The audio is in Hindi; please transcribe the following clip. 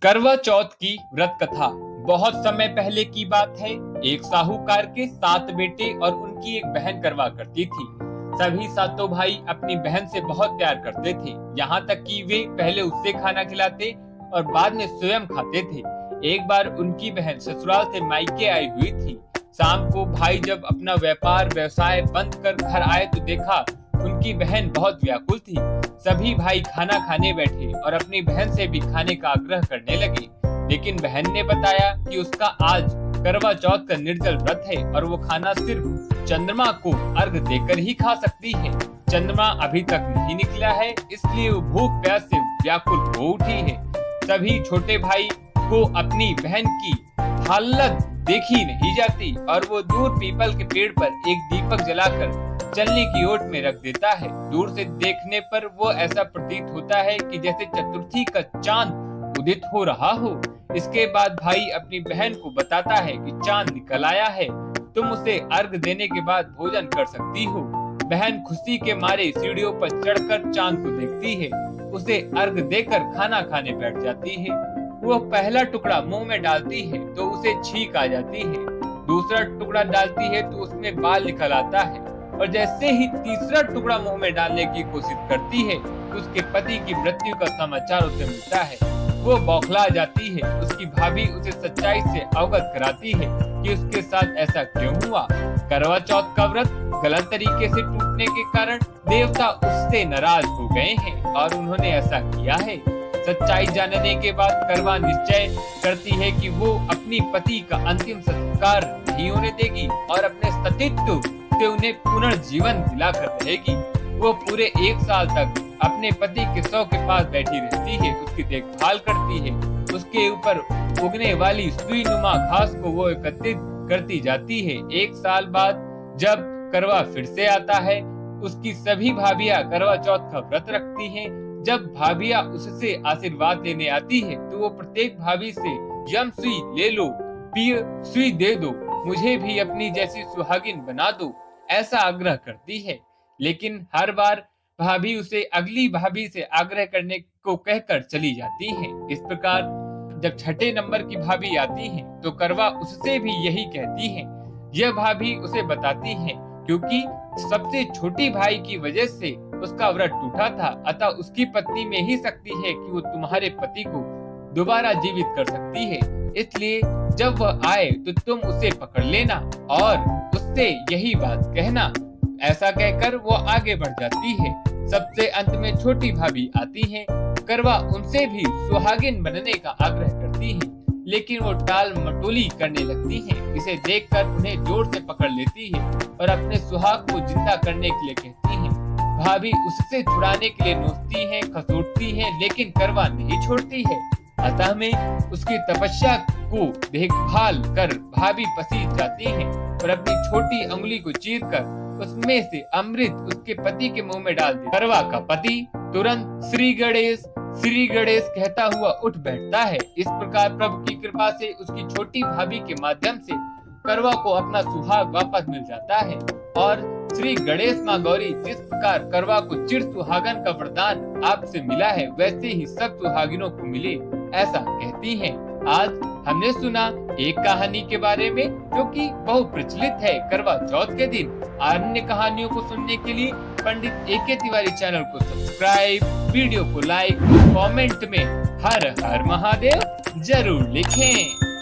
करवा चौथ की व्रत कथा। बहुत समय पहले की बात है। एक साहूकार के 7 बेटे और उनकी एक बहन करवा करती थी। सभी सातों भाई अपनी बहन से बहुत प्यार करते थे, यहाँ तक कि वे पहले उससे खाना खिलाते और बाद में स्वयं खाते थे। एक बार उनकी बहन ससुराल से मायके आई हुई थी। शाम को भाई जब अपना व्यापार व्यवसाय बंद कर घर आए तो देखा उनकी बहन बहुत व्याकुल थी। सभी भाई खाना खाने बैठे और अपनी बहन से भी खाने का आग्रह करने लगे, लेकिन बहन ने बताया कि उसका आज करवा चौथ का निर्जल व्रत है और वो खाना सिर्फ चंद्रमा को अर्घ देकर ही खा सकती है। चंद्रमा अभी तक नहीं निकला है, इसलिए वो भूख प्यास से व्याकुल हो उठी है। सभी छोटे भाई को अपनी बहन की हालत देखी नहीं जाती और वो दूर पीपल के पेड़ पर एक दीपक जलाकर चलने की ओट में रख देता है। दूर से देखने पर वो ऐसा प्रतीत होता है कि जैसे चतुर्थी का चांद उदित हो रहा हो। इसके बाद भाई अपनी बहन को बताता है कि चांद निकल आया है, तुम उसे अर्घ देने के बाद भोजन कर सकती हो। बहन खुशी के मारे सीढ़ियों पर चढ़कर चांद को देखती है, उसे अर्घ देकर खाना खाने बैठ जाती है। वो पहला टुकड़ा मुंह में डालती है तो उसे छींक आ जाती है, दूसरा टुकड़ा डालती है तो उसमें बाल निकल आता है और जैसे ही तीसरा टुकड़ा मुंह में डालने की कोशिश करती है तो उसके पति की मृत्यु का समाचार उसे मिलता है। वो बौखला जाती है। उसकी भाभी उसे सच्चाई से अवगत कराती है कि उसके साथ ऐसा क्यों हुआ। करवा चौथ का व्रत गलत तरीके से टूटने के कारण देवता उससे नाराज हो गए हैं और उन्होंने ऐसा किया है। सच्चाई जानने के बाद करवा निश्चय करती है कि वो अपनी पति का अंतिम संस्कार नहीं होने देगी और अपने सतीत्व से उन्हें पुनर्जीवन दिलाकर रहेगी। वो पूरे 1 साल तक अपने पति के शव के पास बैठी रहती है, उसकी देखभाल करती है, उसके ऊपर उगने वाली सुई नुमा घास को वो एकत्रित करती जाती है। 1 साल बाद जब करवा फिर से आता है, उसकी सभी भाभियां करवा चौथ का व्रत रखती हैं। जब भाभियां उससे आशीर्वाद लेने आती है तो वो प्रत्येक भाभी से यम सुई ले लो, पिय सुई दे दो, मुझे भी अपनी जैसी सुहागिन बना दो, ऐसा आग्रह करती है। लेकिन हर बार भाभी उसे अगली भाभी से आग्रह करने को कहकर चली जाती है। इस प्रकार जब छठे नंबर की भाभी आती है तो करवा उससे भी यही कहती है। यह भाभी उसे बताती है क्योंकि सबसे छोटी भाई की वजह से उसका व्रत टूटा था, अतः उसकी पत्नी में ही शक्ति है कि वो तुम्हारे पति को दोबारा जीवित कर सकती है। इसलिए जब वह आए तो तुम उसे पकड़ लेना और उससे यही बात कहना। ऐसा कहकर वो आगे बढ़ जाती है। सबसे अंत में छोटी भाभी आती है। करवा उनसे भी सुहागिन बनने का आग्रह करती है, लेकिन वो टाल मटोली करने लगती है। इसे देखकर उन्हें जोर से पकड़ लेती है और अपने सुहाग को जिंदा करने के लिए कहती है। भाभी उससे छुड़ाने के लिए नोचती है, खसोटती है, लेकिन करवा नहीं छोड़ती है। अतः में उसकी तपस्या को देखभाल कर भाभी पसीज जाती है और अपनी छोटी अंगुली को चीरकर उसमें से अमृत उसके पति के मुंह में डाल देती। करवा का पति तुरंत श्री गणेश कहता हुआ उठ बैठता है। इस प्रकार प्रभु की कृपा से उसकी छोटी भाभी के माध्यम से करवा को अपना सुहाग वापस मिल जाता है और श्री गणेश माँ गौरी जिस प्रकार करवा को चिर सुहागन का वरदान आपसे मिला है, वैसे ही सब सुहागिनों को मिले, ऐसा कहती हैं। आज हमने सुना एक कहानी के बारे में जो कि बहुत प्रचलित है करवा चौथ के दिन। अन्य कहानियों को सुनने के लिए पंडित AK तिवारी चैनल को सब्सक्राइब, वीडियो को लाइक, कमेंट में हर हर महादेव जरूर लिखें।